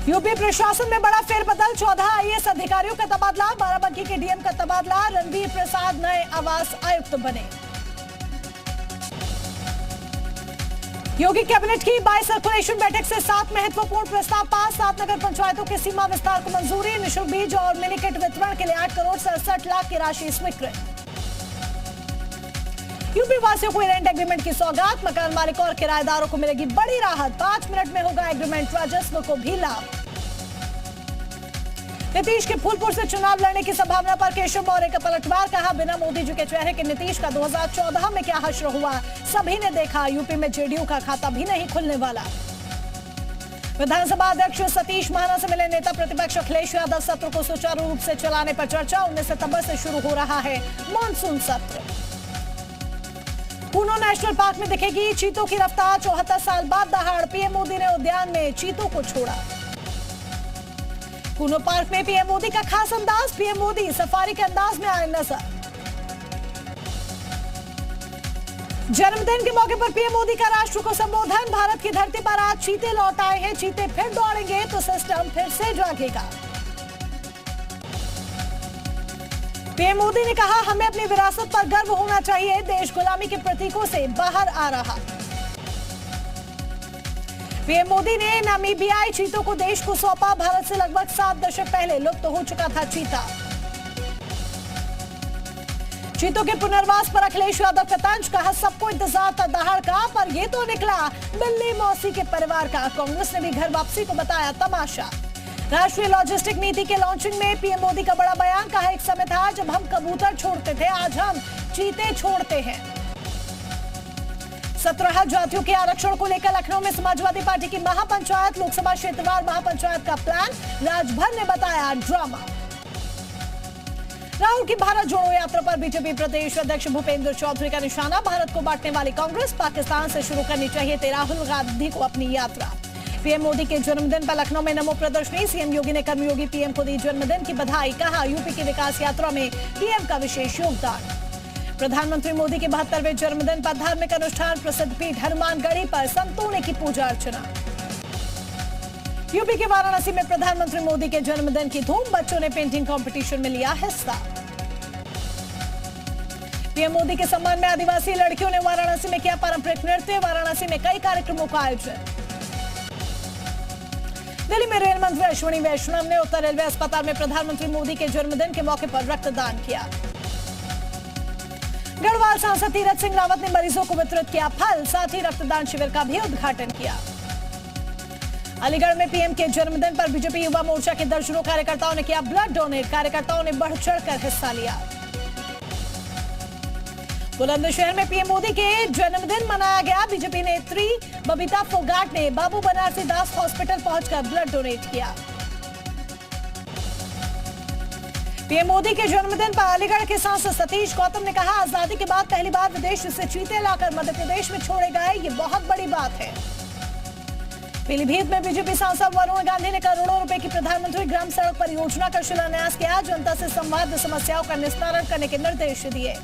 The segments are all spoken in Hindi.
यूपी प्रशासन में बड़ा फेरबदल, 14 आईएएस अधिकारियों का तबादला, बाराबंकी के डीएम का तबादला, रणवीर प्रसाद नए आवास आयुक्त बने। योगी कैबिनेट की बाई सर्कुलेशन बैठक से 7 महत्वपूर्ण प्रस्ताव पास, 7 नगर पंचायतों के सीमा विस्तार को मंजूरी, निःशुल्क बीज और मिनीकिट वितरण के लिए 8 करोड़ 67 लाख की राशि स्वीकृत। यूपी वासियों को रेंट एग्रीमेंट की सौगात, मकान मालिकों और किराएदारों को मिलेगी बड़ी राहत, 5 मिनट में होगा एग्रीमेंट, राजस्व को भी लाभ। नीतीश के फूलपुर से चुनाव लड़ने की संभावना पर केशव मौर्य का पलटवार, कहा बिना मोदी जी के चेहरे के नीतीश का 2014 में क्या हश्र हुआ, सभी ने देखा, यूपी में जेडीयू का खाता भी नहीं खुलने वाला। विधानसभा अध्यक्ष सतीश महाना से मिले नेता प्रतिपक्ष अखिलेश यादव, सत्र को सुचारू रूप से चलाने पर चर्चा, 19 सितंबर से शुरू हो रहा है मानसून सत्र। कूनो नेशनल पार्क में दिखेगी चीतों की रफ्तार, 74 साल बाद दहाड़ पीएम मोदी ने उद्यान में चीतों को छोड़ा। कूनो पार्क में पीएम मोदी का खास अंदाज, पीएम मोदी सफारी के अंदाज में आए नजर। जन्मदिन के मौके पर पीएम मोदी का राष्ट्र को संबोधन, भारत की धरती पर आज चीते लौट आए हैं, चीते फिर दौड़ेंगे तो सिस्टम फिर से जागेगा। पीएम मोदी ने कहा हमें अपनी विरासत पर गर्व होना चाहिए, देश गुलामी के प्रतीकों से बाहर आ रहा। पीएम मोदी ने नामीबियाई चीतों को देश को सौंपा, भारत से लगभग 7 दशक पहले लुप्त हो चुका था चीता। चीतों के पुनर्वास पर अखिलेश यादव का तंज, कहा सबको इंतजार था दहाड़ का, पर ये तो निकला बिल्ली मौसी के परिवार का, कांग्रेस ने भी घर वापसी को बताया तमाशा। राष्ट्रीय लॉजिस्टिक नीति के लॉन्चिंग में पीएम मोदी का बड़ा बयान, कहा एक समय था जब हम कबूतर छोड़ते थे, आज हम चीते छोड़ते हैं। 17 जातियों के आरक्षण को लेकर लखनऊ में समाजवादी पार्टी की महापंचायत, लोकसभा क्षेत्रवार महापंचायत का प्लान, राजभर ने बताया ड्रामा। राहुल की भारत जोड़ो यात्रा पर बीजेपी प्रदेश अध्यक्ष भूपेंद्र चौधरी का निशाना, भारत को बांटने वाली कांग्रेस, पाकिस्तान से शुरू करनी चाहिए थी राहुल गांधी को अपनी यात्रा। पीएम मोदी के जन्मदिन पर लखनऊ में नमो प्रदर्शनी, सीएम योगी ने कर्मयोगी पीएम को दी जन्मदिन की बधाई, कहा यूपी की विकास यात्रा में पीएम का विशेष योगदान। प्रधानमंत्री मोदी के 72वें जन्मदिन पर धार्मिक अनुष्ठान, प्रसिद्ध पीठ हनुमानगढ़ी पर संतों ने की पूजा अर्चना। यूपी के वाराणसी में प्रधानमंत्री मोदी के जन्मदिन की धूम, बच्चों ने पेंटिंग कंपटीशन में लिया हिस्सा। पीएम मोदी के सम्मान में आदिवासी लड़कियों ने वाराणसी में किया पारंपरिक नृत्य, वाराणसी में कई कार्यक्रमों का आयोजन। दिल्ली में रेल मंत्री अश्विनी वैष्णव ने उत्तर रेलवे अस्पताल में प्रधानमंत्री मोदी के जन्मदिन के मौके पर रक्तदान किया। गढ़वाल सांसद तीरथ सिंह रावत ने मरीजों को वितरित किया फल, साथ ही रक्तदान शिविर का भी उद्घाटन किया। अलीगढ़ में पीएम के जन्मदिन पर बीजेपी युवा मोर्चा के दर्जनों कार्यकर्ताओं ने किया ब्लड डोनेट, कार्यकर्ताओं ने बढ़ चढ़कर हिस्सा लिया। बुलंदशहर में पीएम मोदी के जन्मदिन मनाया गया, बीजेपी नेत्री बबीता फोगाट ने बाबू बनारसी दास हॉस्पिटल पहुंचकर ब्लड डोनेट किया। पीएम मोदी के जन्मदिन पर अलीगढ़ के सांसद सतीश गौतम ने कहा आजादी के बाद पहली बार विदेश से चीते लाकर मध्य प्रदेश में छोड़े गए, ये बहुत बड़ी बात है। पीलीभीत में बीजेपी सांसद वरुण गांधी ने करोड़ों रुपए की प्रधानमंत्री ग्राम सड़क परियोजना का शिलान्यास किया, जनता से संवाद समस्याओं का निस्तारण करने के निर्देश दिए।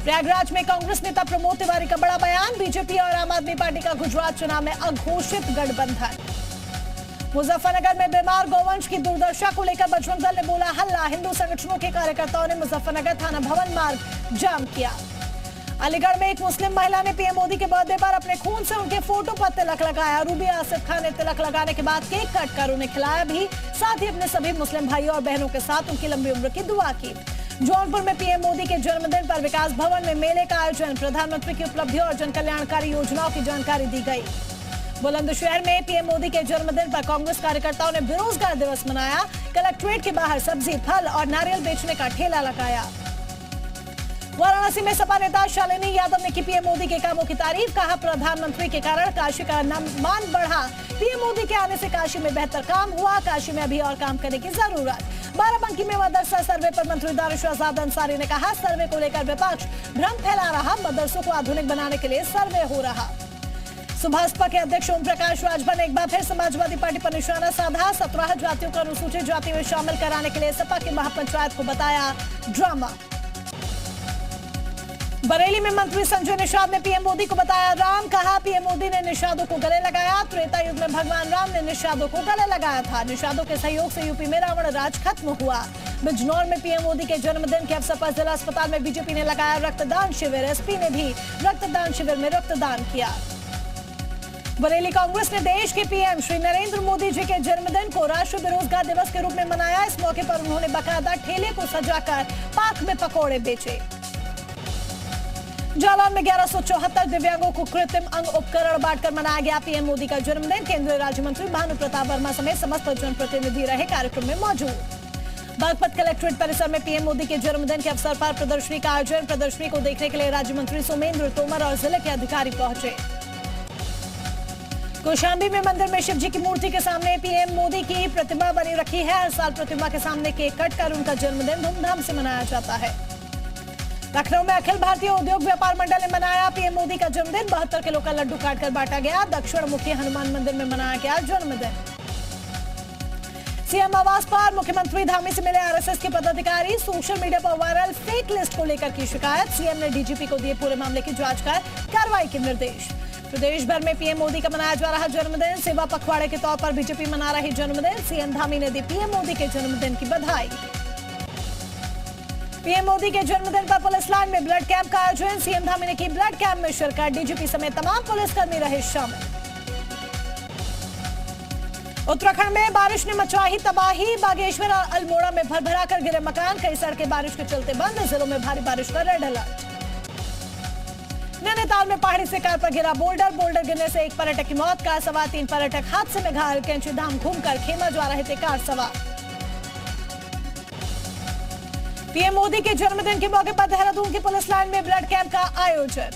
प्रयागराज में कांग्रेस नेता प्रमोद तिवारी का बड़ा बयान, बीजेपी और आम आदमी पार्टी का गुजरात चुनाव में अघोषित गठबंधन। मुजफ्फरनगर में बीमार गौवंश की दुर्दशा को लेकर बजरंग दल ने बोला हल्ला, हिंदू संगठनों के कार्यकर्ताओं ने मुजफ्फरनगर थाना भवन मार्ग जाम किया। अलीगढ़ में एक मुस्लिम महिला ने पीएम मोदी के बर्थडे पर अपने खून से उनके फोटो पर तिलक लगाया, रूबी आसिफ खान ने तिलक लगाने के बाद केक कट कर उन्हें खिलाया भी, साथ ही अपने सभी मुस्लिम भाइयों और बहनों के साथ उनकी लंबी उम्र की दुआ की। जौनपुर में पीएम मोदी के जन्मदिन पर विकास भवन में मेले का आयोजन, प्रधानमंत्री की उपलब्धियों और जन कल्याणकारी योजनाओं की जानकारी दी गई। बुलंदशहर में पीएम मोदी के जन्मदिन पर कांग्रेस कार्यकर्ताओं ने बेरोजगार दिवस मनाया, कलेक्ट्रेट के बाहर सब्जी, फल और नारियल बेचने का ठेला लगाया। वाराणसी में सपा नेता शालिनी यादव ने की पीएम मोदी के कामों की तारीफ, कहा प्रधानमंत्री के कारण काशी का मान बढ़ा, पीएम मोदी के आने से काशी में बेहतर काम हुआ, काशी में अभी और काम करने की जरूरत। बाराबंकी में मदरसा सर्वे पर मंत्री दानिश आजाद अंसारी ने कहा सर्वे को लेकर विपक्ष भ्रम फैला रहा, मदरसों को आधुनिक बनाने के लिए सर्वे हो रहा। सुभाषपा के अध्यक्ष ओम प्रकाश राजभर ने एक बार फिर समाजवादी पार्टी पर निशाना साधा, 17 जातियों को अनुसूचित जाति में शामिल कराने के लिए सपा की महापंचायत को बताया ड्रामा। बरेली में मंत्री संजय निषाद ने पीएम मोदी को बताया राम, कहा पीएम मोदी ने निषादों को गले लगाया। त्रेता युग में भगवान राम ने निषादों को गले लगाया था। निषादों के सहयोग से यूपी में रावण राज खत्म हुआ। बिजनौर में पीएम मोदी के जन्मदिन के अवसर पर जिला अस्पताल में बीजेपी ने लगाया रक्तदान शिविर। एसपी ने भी रक्तदान शिविर में रक्तदान किया। बरेली कांग्रेस ने देश के पीएम श्री नरेंद्र मोदी जी के जन्मदिन को राष्ट्रीय बेरोजगार दिवस के रूप में मनाया। इस मौके पर उन्होंने बाकायदा ठेले को सजाकर पार्क में पकौड़े बेचे। जालौन में 1174 दिव्यांगों को कृत्रिम अंग उपकरण बांटकर मनाया गया पीएम मोदी का जन्मदिन। केंद्रीय राज्य मंत्री भानु प्रताप वर्मा समेत समस्त जनप्रतिनिधि रहे कार्यक्रम में मौजूद। बागपत कलेक्ट्रेट परिसर में पीएम मोदी के जन्मदिन के अवसर पर प्रदर्शनी का आयोजन। प्रदर्शनी को देखने के लिए राज्य मंत्री सोमेंद्र तोमर और जिले के अधिकारी पहुंचे। कौशाम्बी में मंदिर में शिव जी की मूर्ति के सामने पीएम मोदी की प्रतिमा बनी रखी है। हर साल प्रतिमा के सामने केक कटकर उनका जन्मदिन धूमधाम से मनाया जाता है। लखनऊ में अखिल भारतीय उद्योग व्यापार मंडल ने मनाया पीएम मोदी का जन्मदिन। 72 किलो का लड्डू काटकर बांटा गया। दक्षिण मुखी हनुमान मंदिर में मनाया गया जन्मदिन। सीएम आवास पर मुख्यमंत्री धामी से मिले आरएसएस के पदाधिकारी। सोशल मीडिया पर वायरल फेक लिस्ट को लेकर की शिकायत। सीएम ने डीजीपी को दिए पूरे मामले की जांच कर कार्रवाई के निर्देश। प्रदेश भर में पीएम मोदी का मनाया जा रहा जन्मदिन। सेवा पखवाड़े के तौर पर बीजेपी मना रही जन्मदिन। सीएम धामी ने दी पीएम मोदी के जन्मदिन की बधाई। पीएम मोदी के जन्मदिन पर पुलिस लाइन में ब्लड कैंप का आयोजन। सीएम धामी ने की ब्लड कैंप में शिरकत। डीजीपी समेत तमाम पुलिसकर्मी रहे शामिल। उत्तराखंड में बारिश ने मचाई तबाही। बागेश्वर और अल्मोड़ा में भरभरा कर गिरे मकान। कई सड़कें बारिश के चलते बंद। जिलों में भारी बारिश का रेड अलर्ट। नैनीताल में पहाड़ी से कार पर गिरा बोल्डर। बोल्डर गिरने से एक पर्यटक की मौत। कार सवार 3 पर्यटक हादसे में घायल। कैंची धाम घूमकर खेमा जा रहे थे कार सवार। पीएम मोदी के जन्मदिन के मौके पर देहरादून की पुलिस लाइन में ब्लड कैंप का आयोजन।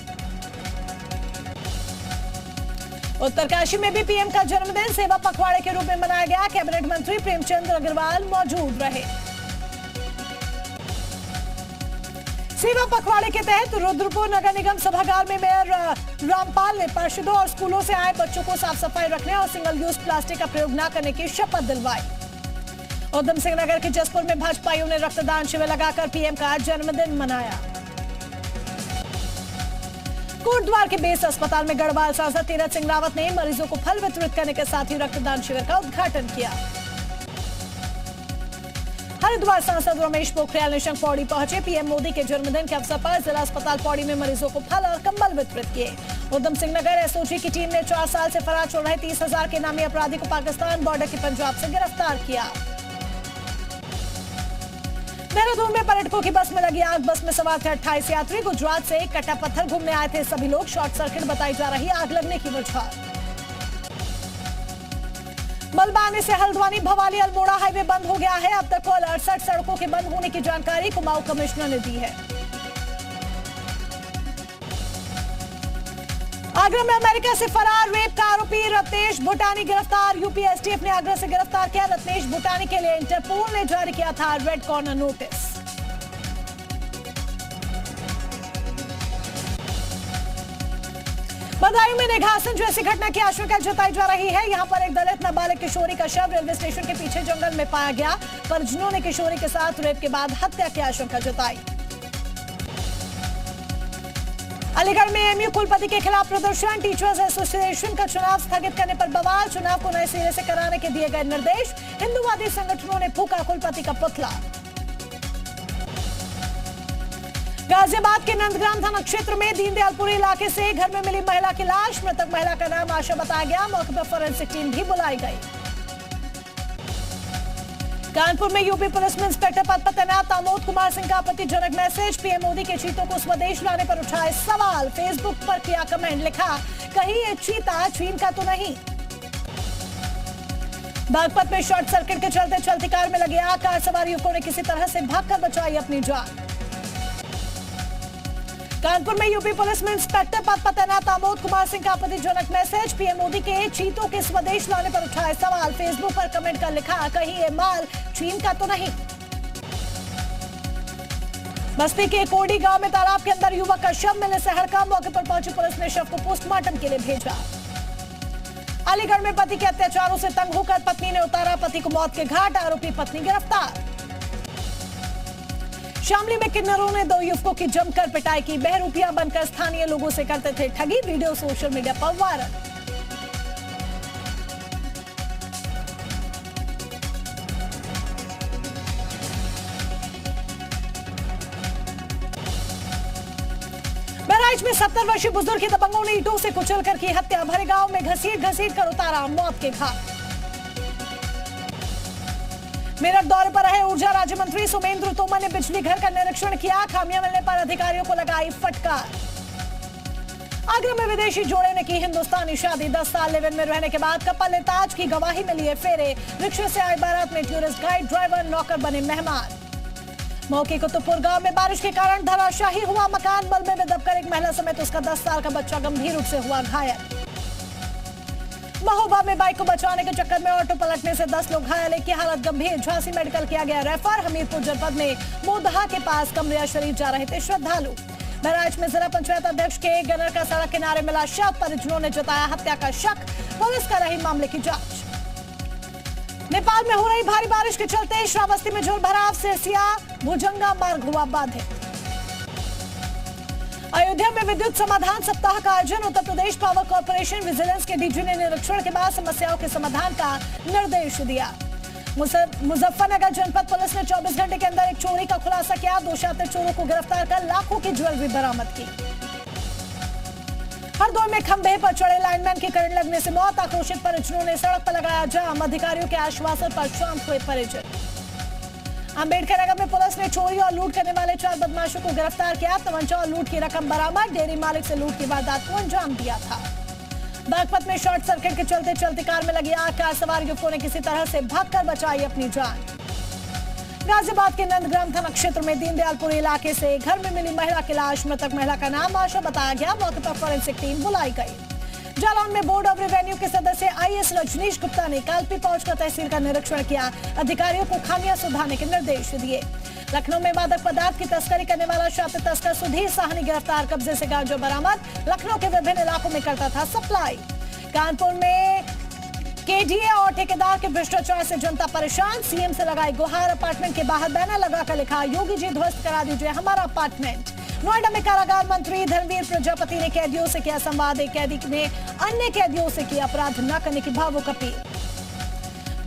उत्तरकाशी में भी पीएम का जन्मदिन सेवा पखवाड़े के रूप में मनाया गया। कैबिनेट मंत्री प्रेमचंद अग्रवाल मौजूद रहे। सेवा पखवाड़े के तहत रुद्रपुर नगर निगम सभागार में मेयर रामपाल ने पार्षदों और स्कूलों से आए बच्चों को साफ सफाई रखने और सिंगल यूज प्लास्टिक का प्रयोग न करने की शपथ दिलवाई। उधम सिंह नगर के जसपुर में भाजपाइयों ने रक्तदान शिविर लगाकर पीएम का जन्मदिन मनाया। कोटद्वार के बेस अस्पताल में गढ़वाल सांसद तीरथ सिंह रावत ने मरीजों को फल वितरित करने के साथ ही रक्तदान शिविर का उद्घाटन किया। हरिद्वार सांसद रमेश पोखरियाल निशंक पौड़ी पहुंचे। पीएम मोदी के जन्मदिन के अवसर पर जिला अस्पताल पौड़ी में मरीजों को फल और कंबल वितरित किए। उधम सिंह नगर एसओजी की टीम ने 4 साल से फरार चल रहे 30,000 के नामी अपराधी को पाकिस्तान बॉर्डर के पंजाब से गिरफ्तार किया। देहरादून में पर्यटकों की बस में लगी आग। बस में सवार थे 28 यात्री। गुजरात से कट्टा पत्थर घूमने आए थे सभी लोग। शॉर्ट सर्किट बताई जा रही आग लगने की वजह। मलबा आने से हल्द्वानी भवाली अल्मोड़ा हाईवे बंद हो गया है। अब तक कुल 68 सड़कों के बंद होने की जानकारी कुमाऊं कमिश्नर ने दी है। आगरा में अमेरिका से फरार रेप का आरोपी रत्नेश भूटानी गिरफ्तार। यूपी एसटीएफ ने आगरा से गिरफ्तार किया रत्नेश भूटानी के लिए इंटरपोल ने जारी किया था रेड कॉर्नर नोटिस। बदायूं में निघासन जैसी घटना की आशंका जताई जा रही है। यहां पर एक दलित नाबालिग किशोरी का शव रेलवे स्टेशन के पीछे जंगल में पाया गया। परिजनों ने किशोरी के साथ रेप के बाद हत्या की आशंका जताई। अलीगढ़ में एमयू कुलपति के खिलाफ प्रदर्शन। टीचर्स एसोसिएशन का चुनाव स्थगित करने पर बवाल। चुनाव को नए सिरे से कराने के दिए गए निर्देश। हिंदूवादी संगठनों ने फूका कुलपति का पुतला। गाजियाबाद के नंदग्राम थाना क्षेत्र में दीनदयालपुरी इलाके से घर में मिली महिला की लाश। मृतक महिला का नाम आशा बताया गया। मौके पर फोरेंसिक टीम भी बुलाई गई। कानपुर में यूपी पुलिस में इंस्पेक्टर पद पर तैनात आमोद कुमार सिंह का आपत्तिजनक मैसेज। पीएम मोदी के चीतों को स्वदेश लाने पर उठाए सवाल। फेसबुक पर किया कमेंट, लिखा कहीं ये चीता चीन का तो नहीं। बागपत में शॉर्ट सर्किट के चलते चलती कार में लगी आग। कार सवार युवकों ने किसी तरह से भागकर बचाई अपनी जान। कानपुर में यूपी पुलिस में इंस्पेक्टर पद पर तैनात आमोद कुमार सिंह का आपत्तिजनक मैसेज। पीएम मोदी के चीतों के स्वदेश लाने पर उठाए सवाल। फेसबुक पर कमेंट कर लिखा कहीं ये माल चीन का तो नहीं। बस्ती के कोडी गांव में तालाब के अंदर युवक का शव मिलने से हड़कंप। मौके पर पहुंची पुलिस ने शव को पोस्टमार्टम के लिए भेजा। अलीगढ़ में पति के अत्याचारों से तंग होकर पत्नी ने उतारा पति को मौत के घाट। आरोपी पत्नी गिरफ्तार। शामली में किन्नरों ने 2 युवकों की जमकर पिटाई की। बहरूपिया बनकर स्थानीय लोगों से करते थे ठगी। वीडियो सोशल मीडिया पर वायरल। बहराइच में 70 वर्षीय बुजुर्ग की दबंगों ने ईंटों से कुचलकर की हत्या। भरे गांव में घसीट कर उतारा मौत के घाट। मेरठ दौरे पर रहे ऊर्जा राज्य मंत्री सुमेंद्र तोमर ने बिजली घर का निरीक्षण किया। खामियां मिलने पर अधिकारियों को लगाई फटकार। आगरा में विदेशी जोड़े ने की हिंदुस्तानी शादी। 10 साल लिव इन में रहने के बाद कपल ने ताज की गवाही में लिए फेरे। रिक्शे से आई बारात में टूरिस्ट गाइड ड्राइवर नौकर बने मेहमान। मौके कुतुबपुर गांव में बारिश के कारण धराशाही हुआ मकान। मलबे में दबकर एक महिला समेत उसका 10 साल का बच्चा गंभीर रूप से हुआ घायल। महोबा में बाइक को बचाने के चक्कर में ऑटो पलटने से 10 लोग घायल। एक की हालत गंभीर। झांसी मेडिकल किया गया रेफर। हमीरपुर जनपद में मोदहा के पास कमरिया शरीफ जा रहे थे श्रद्धालु। बहराइच में जिला पंचायत अध्यक्ष के गनर का सड़क किनारे मिला शव। परिजनों ने जताया हत्या का शक। पुलिस कर रही मामले की जांच। नेपाल में हो रही भारी बारिश के चलते श्रावस्ती में जलभराव। सिरसिया भुजंगा मार्ग हुआ बाधित। अयोध्या में विद्युत समाधान सप्ताह का आयोजन। Uttar Pradesh power corporation vigilance के डीजी ने निरीक्षण के बाद समस्याओं के समाधान का निर्देश दिया। मुजफ्फरनगर जनपद पुलिस ने 24 घंटे के अंदर एक चोरी का खुलासा किया। 2 शातिर चोरों को गिरफ्तार कर लाखों की ज्वेलरी बरामद की। हरदोई में खंभे पर चढ़े लाइनमैन की करंट लगने से मौत। आक्रोशित परिजनों ने सड़क पर लगाया जाम। अधिकारियों के आश्वासन पर शांत हुए परिजन। अंबेडकर नगर में पुलिस ने चोरी और लूट करने वाले 4 बदमाशों को गिरफ्तार किया। तमंचा और लूट की रकम बरामद। डेयरी मालिक से लूट की वारदात को अंजाम दिया था। बागपत में शॉर्ट सर्किट के चलते कार में लगी आग। कार सवार युवकों ने किसी तरह से भागकर बचाई अपनी जान। गाजियाबाद के नंदग्राम थाना क्षेत्र में दीनदयालपुरी इलाके से घर में मिली महिला की लाश। मृतक महिला का नाम आशा बताया गया। मौके पर फॉरेंसिक टीम बुलाई गई। जालौन में बोर्ड ऑफ रेवेन्यू के सदस्य आईएएस रजनीश गुप्ता ने कालपी पहुंचकर तहसील का निरीक्षण किया। अधिकारियों को खामियां सुधारने के निर्देश दिए। लखनऊ में मादक पदार्थ की तस्करी करने वाला शातिर तस्कर सुधीर साहनी गिरफ्तार। कब्जे से गांजा बरामद। लखनऊ के विभिन्न इलाकों में करता था सप्लाई। कानपुर में केडीए और ठेकेदार के भ्रष्टाचार से जनता परेशान। सीएम से लगाई गुहार। अपार्टमेंट के बाहर बैनर लगाकर लिखा योगी जी ध्वस्त करा दीजिए हमारा अपार्टमेंट। नोएडा में कारागार मंत्री धर्मवीर प्रजापति ने कैदियों से किया संवाद। एक कैदी ने अन्य कैदियों से की अपराध न करने की भावुक अपील।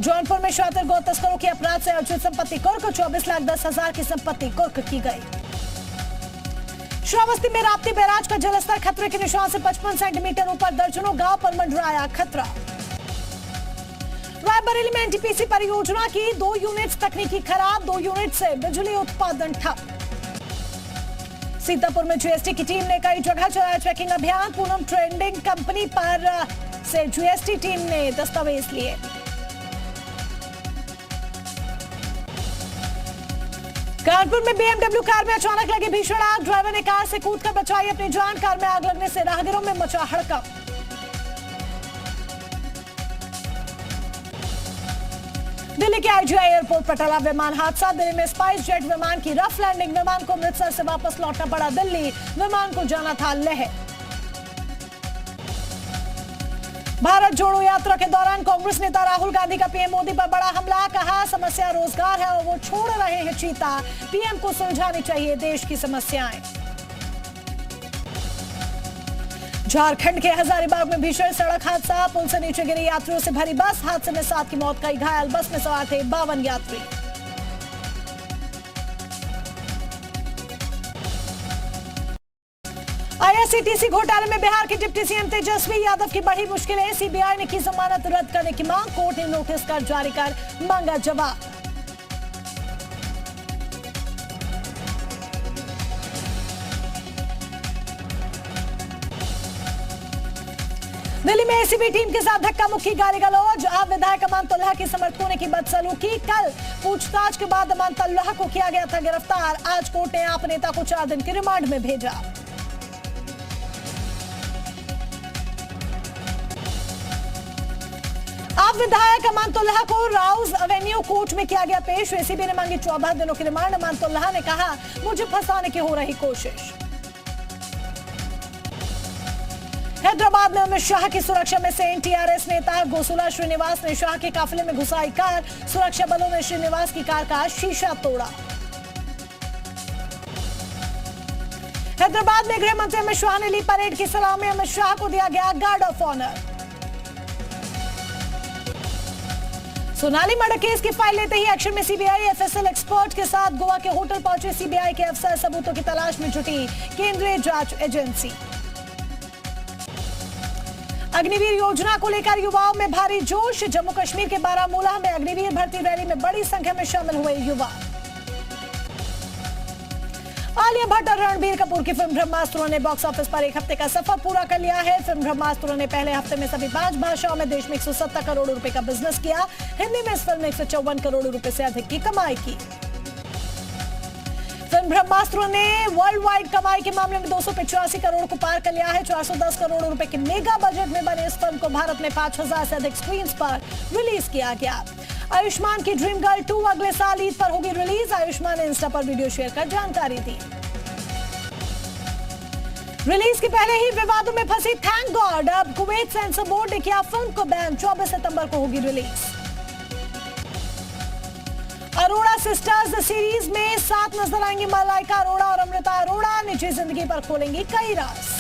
जौनपुर में शातिर गौ तस्करों के अपराध से अर्जित संपत्ति कुर्क। 24,10,000 की संपत्ति कुर्क की गई। श्रावस्ती में राप्ती बैराज का जलस्तर खतरे के निशान से 55 सेंटीमीटर ऊपर। दर्जनों गांव पर मंडराया खतरा। रायबरेली में एनटीपीसी परियोजना की 2 यूनिट्स तकनीकी खराब। 2 यूनिट से बिजली उत्पादन ठप। सीतापुर में जीएसटी की टीम ने कई जगह चलाया चेकिंग अभियान। पूनम ट्रेडिंग कंपनी पर से जीएसटी टीम ने दस्तावेज लिए। कानपुर में बीएमडब्ल्यू कार में अचानक लगी भीषण आग। ड्राइवर ने कार से कूदकर बचाई अपनी जान। कार में आग लगने से राहगीरों में मचा हड़कंप। दिल्ली के आईजीआई एयरपोर्ट पर टला विमान हादसा। दिल्ली में स्पाइस जेट विमान की रफ लैंडिंग। विमान को अमृतसर से वापस लौटना पड़ा दिल्ली। विमान को जाना था लेह। भारत जोड़ो यात्रा के दौरान कांग्रेस नेता राहुल गांधी का पीएम मोदी पर बड़ा हमला। कहा समस्या रोजगार है और वो छोड़ रहे हैं चीता। पीएम को सुलझानी चाहिए देश की समस्याएं। झारखंड के हजारीबाग में भीषण सड़क हादसा। पुल से नीचे गिरी यात्रियों से भरी बस। हादसे में 7 की मौत, कई घायल। बस में सवार थे 52 यात्री। आईआरसीटीसी घोटाले में बिहार के डिप्टी सीएम तेजस्वी यादव की बड़ी मुश्किलें। सीबीआई ने की जमानत रद्द करने की मांग। कोर्ट ने नोटिस कर जारी कर मांगा जवाब। दिल्ली में एसीबी टीम के साथ धक्का मुक्की, गाली गलौज। आप विधायक अमान तल्हा की समर्थकों ने की बदसलूकी। कल पूछताछ के बाद अमान तल्हा को किया गया था गिरफ्तार। आज कोर्ट ने आप नेता को 4 दिन की रिमांड में भेजा। आप विधायक अमान तल्हा को राउज एवेन्यू कोर्ट में किया गया पेश। एसीबी ने मांगी 14 दिनों की रिमांड। अमान तल्हा ने कहा मुझे फंसाने की हो रही कोशिश। हैदराबाद में अमित शाह की सुरक्षा में से टीआरएस नेता गोसुला श्रीनिवास ने शाह के काफिले में घुसाई कार। सुरक्षा बलों ने श्रीनिवास की कार का शीशा तोड़ा। हैदराबाद में गृह मंत्री अमित शाह ने ली परेड की सलामी। अमित शाह को दिया गया guard of honour. Sonali murder case की फाइल लेते ही एक्शन में सीबीआई। एफएसएल एक्सपर्ट के साथ गोवा के होटल पहुंचे सीबीआई के अफसर। सबूतों की तलाश में जुटी केंद्रीय जांच एजेंसी। अग्निवीर योजना को लेकर युवाओं में भारी जोश। जम्मू कश्मीर के बारामूला में अग्निवीर भर्ती रैली में बड़ी संख्या में शामिल हुए युवा। आलिया भट्ट और रणबीर कपूर की फिल्म ब्रह्मास्त्र ने बॉक्स ऑफिस पर एक हफ्ते का सफर पूरा कर लिया है। फिल्म ब्रह्मास्त्र ने पहले हफ्ते में सभी 5 भाषाओं में देश में 170 करोड़ रुपए का बिजनेस किया। हिंदी में इस फिल्म ने 154 करोड़ रुपए से अधिक की कमाई की। फिल्म ब्रह्मास्त्र ने वर्ल्ड वाइड कमाई के मामले में 285 करोड़ को पार कर लिया है। 410 करोड़ रुपए के मेगा बजट में बने इस फिल्म को भारत में 5000 से अधिक स्क्रीन पर रिलीज किया गया। आयुष्मान की ड्रीम गर्ल 2 अगले साल ईद पर होगी रिलीज। आयुष्मान ने इंस्टा पर वीडियो शेयर कर जानकारी दी। रिलीज के पहले ही विवादों में फंसी थैंक गॉड। अब कुवैत सेंसर बोर्ड ने किया फिल्म को बैन। 24 सितंबर को होगी रिलीज। अरोड़ा सिस्टर्स सीरीज में साथ नजर आएंगी मलाइका अरोड़ा और अमृता अरोड़ा। निजी जिंदगी पर खोलेंगी कई राज।